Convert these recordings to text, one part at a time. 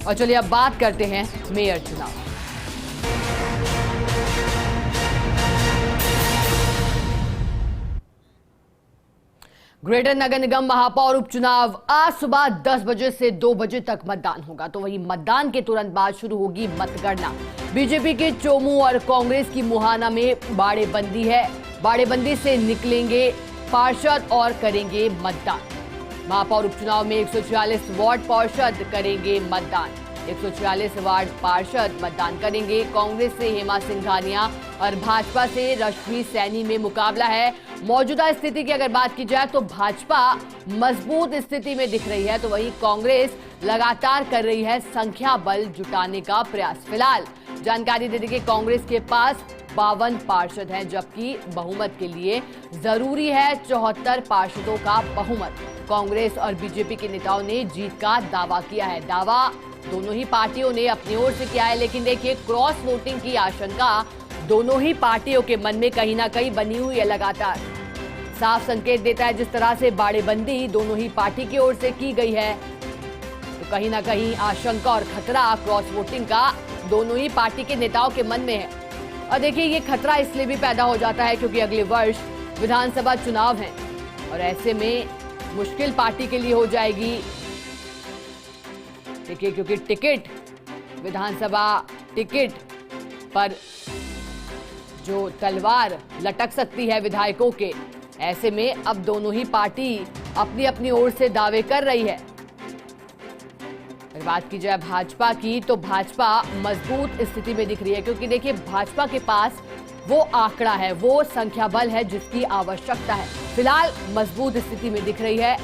और चलिए अब बात करते हैं मेयर चुनाव। ग्रेटर नगर निगम महापौर उपचुनाव आज सुबह 10 बजे से 2 बजे तक मतदान होगा। तो वहीं मतदान के तुरंत बाद शुरू होगी मतगणना। बीजेपी के चोमू और कांग्रेस की मुहाना में बाड़ेबंदी है। बाड़ेबंदी से निकलेंगे पार्षद और करेंगे मतदान। महापौर उपचुनाव में 146 वार्ड पार्षद करेंगे मतदान। 146 वार्ड पार्षद मतदान करेंगे। कांग्रेस से हेमा सिंघानिया और भाजपा से रश्मि सैनी में मुकाबला है। मौजूदा स्थिति की अगर बात की जाए तो भाजपा मजबूत स्थिति में दिख रही है, तो वहीं कांग्रेस लगातार कर रही है संख्या बल जुटाने का प्रयास। फिलहाल जानकारी देते कि कांग्रेस के पास 52 पार्षद हैं, जबकि बहुमत के लिए जरूरी है 74 पार्षदों का बहुमत। कांग्रेस और बीजेपी के नेताओं ने जीत का दावा किया है। दावा दोनों ही पार्टियों ने अपनी ओर से किया है, लेकिन देखिए क्रॉस वोटिंग की आशंका दोनों ही पार्टियों के मन में कहीं ना कहीं बनी हुई है। लगातार साफ संकेत देता है जिस तरह से बाड़ेबंदी दोनों ही पार्टी की ओर से की गई है, तो कहीं ना कहीं आशंका और खतरा क्रॉस वोटिंग का दोनों ही पार्टी के नेताओं के मन में है। और देखिए ये खतरा इसलिए भी पैदा हो जाता है क्योंकि अगले वर्ष विधानसभा चुनाव है और ऐसे में मुश्किल पार्टी के लिए हो जाएगी। देखिए क्योंकि टिकट, विधानसभा टिकट पर जो तलवार लटक सकती है विधायकों के, ऐसे में अब दोनों ही पार्टी अपनी अपनी ओर से दावे कर रही है। अगर बात की जाए भाजपा की तो भाजपा मजबूत स्थिति में दिख रही है, क्योंकि देखिए भाजपा के पास वो आंकड़ा है, वो संख्या बल है जिसकी आवश्यकता है। फिलहाल मजबूत स्थिति में दिख रही है।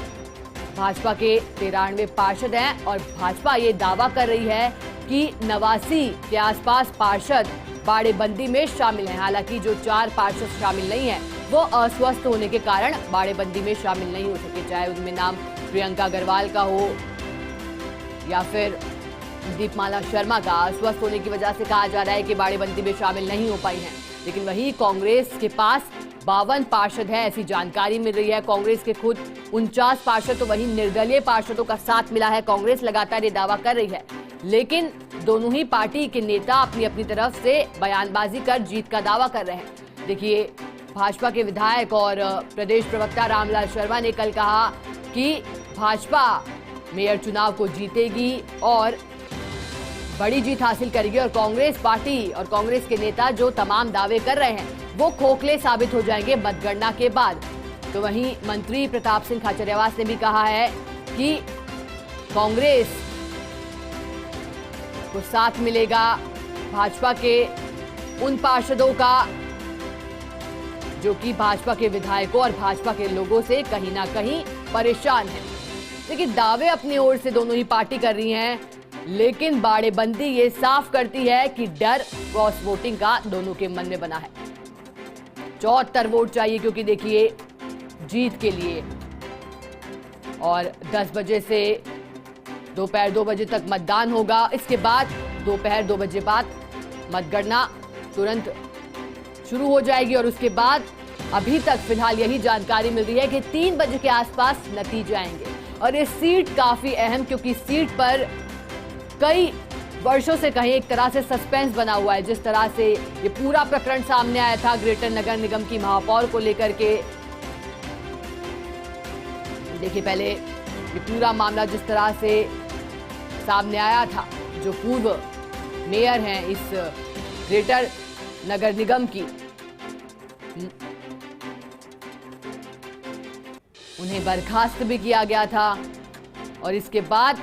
भाजपा के 93 पार्षद हैं और भाजपा ये दावा कर रही है कि 89 के आसपास पार्षद बाड़ेबंदी में शामिल हैं। हालांकि जो 4 पार्षद शामिल नहीं हैं वो अस्वस्थ होने के कारण बाड़ेबंदी में शामिल नहीं हो सके, चाहे उनमें नाम प्रियंका अग्रवाल का हो या फिर दीपमाला शर्मा का। अस्वस्थ होने की वजह से कहा जा रहा है कि बाड़ेबंदी में शामिल नहीं हो पाई हैं। लेकिन वही कांग्रेस के पास 52 पार्षद है, ऐसी जानकारी मिल रही है। कांग्रेस के खुद 49 पार्षद, तो वहीं निर्दलीय पार्षदों का साथ मिला है। कांग्रेस लगातार ये दावा कर रही है, लेकिन दोनों ही पार्टी के नेता अपनी अपनी तरफ से बयानबाजी कर जीत का दावा कर रहे हैं। देखिए भाजपा के विधायक और प्रदेश प्रवक्ता रामलाल शर्मा ने कल कहा कि भाजपा मेयर चुनाव को जीतेगी और बड़ी जीत हासिल करेगी, और कांग्रेस पार्टी और कांग्रेस के नेता जो तमाम दावे कर रहे हैं वो खोखले साबित हो जाएंगे मतगणना के बाद। तो वहीं मंत्री प्रताप सिंह खाचरियावास ने भी कहा है कि कांग्रेस को साथ मिलेगा भाजपा के उन पार्षदों का जो कि भाजपा के विधायकों और भाजपा के लोगों से कहीं ना कहीं परेशान हैं। लेकिन दावे अपनी ओर से दोनों ही पार्टी कर रही हैं, लेकिन बाड़ेबंदी ये साफ करती है कि डर क्रॉस वोटिंग का दोनों के मन में बना है। 74 वोट चाहिए क्योंकि देखिए जीत के लिए, और 10 बजे से दोपहर 2 बजे तक मतदान होगा। इसके बाद दोपहर 2 बजे बाद मतगणना तुरंत शुरू हो जाएगी और उसके बाद अभी तक फिलहाल यही जानकारी मिल रही है कि 3 बजे के आसपास नतीजे आएंगे। और ये सीट काफी अहम, क्योंकि सीट पर कई वर्षों से कहीं एक तरह से सस्पेंस बना हुआ है। जिस तरह से ये पूरा प्रकरण सामने आया था ग्रेटर नगर निगम की महापौर को लेकर के, देखिए पहले ये पूरा मामला जिस तरह से सामने आया था, जो पूर्व मेयर हैं इस ग्रेटर नगर निगम की, उन्हें बर्खास्त भी किया गया था और इसके बाद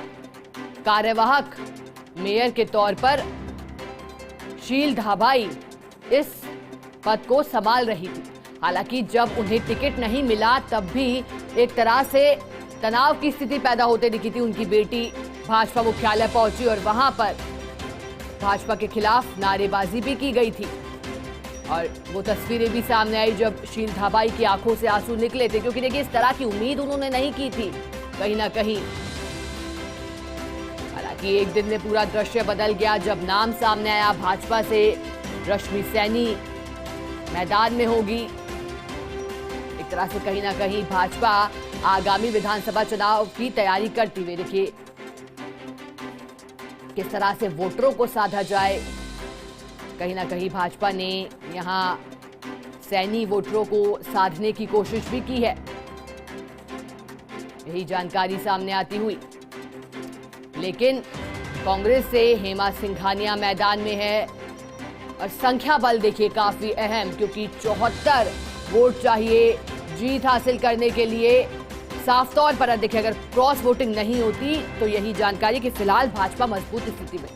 कार्यवाहक मेयर के तौर पर शील धाबाई इस पद को संभाल रही थी। हालांकि जब उन्हें टिकट नहीं मिला तब भी एक तरह से तनाव की स्थिति पैदा होते दिखी थी। उनकी बेटी भाजपा मुख्यालय पहुंची और वहां पर भाजपा के खिलाफ नारेबाजी भी की गई थी और वो तस्वीरें भी सामने आई जब शील धाबाई की आंखों से आंसू निकले थे, क्योंकि देखिए इस तरह की उम्मीद उन्होंने नहीं की थी कहीं ना कहीं। हालांकि एक दिन में पूरा दृश्य बदल गया जब नाम सामने आया भाजपा से रश्मि सैनी मैदान में होगी। एक तरह से कहीं ना कहीं भाजपा आगामी विधानसभा चुनाव की तैयारी करती हुई, देखिए किस तरह से वोटरों को साधा जाए। कहीं ना कहीं भाजपा ने यहां सैनी वोटरों को साधने की कोशिश भी की है, यही जानकारी सामने आती हुई। लेकिन कांग्रेस से हेमा सिंघानिया मैदान में है और संख्या बल देखिए काफी अहम, क्योंकि 74 वोट चाहिए जीत हासिल करने के लिए। साफ तौर पर देखिए, अगर क्रॉस वोटिंग नहीं होती तो यही जानकारी कि फिलहाल भाजपा मजबूत स्थिति में।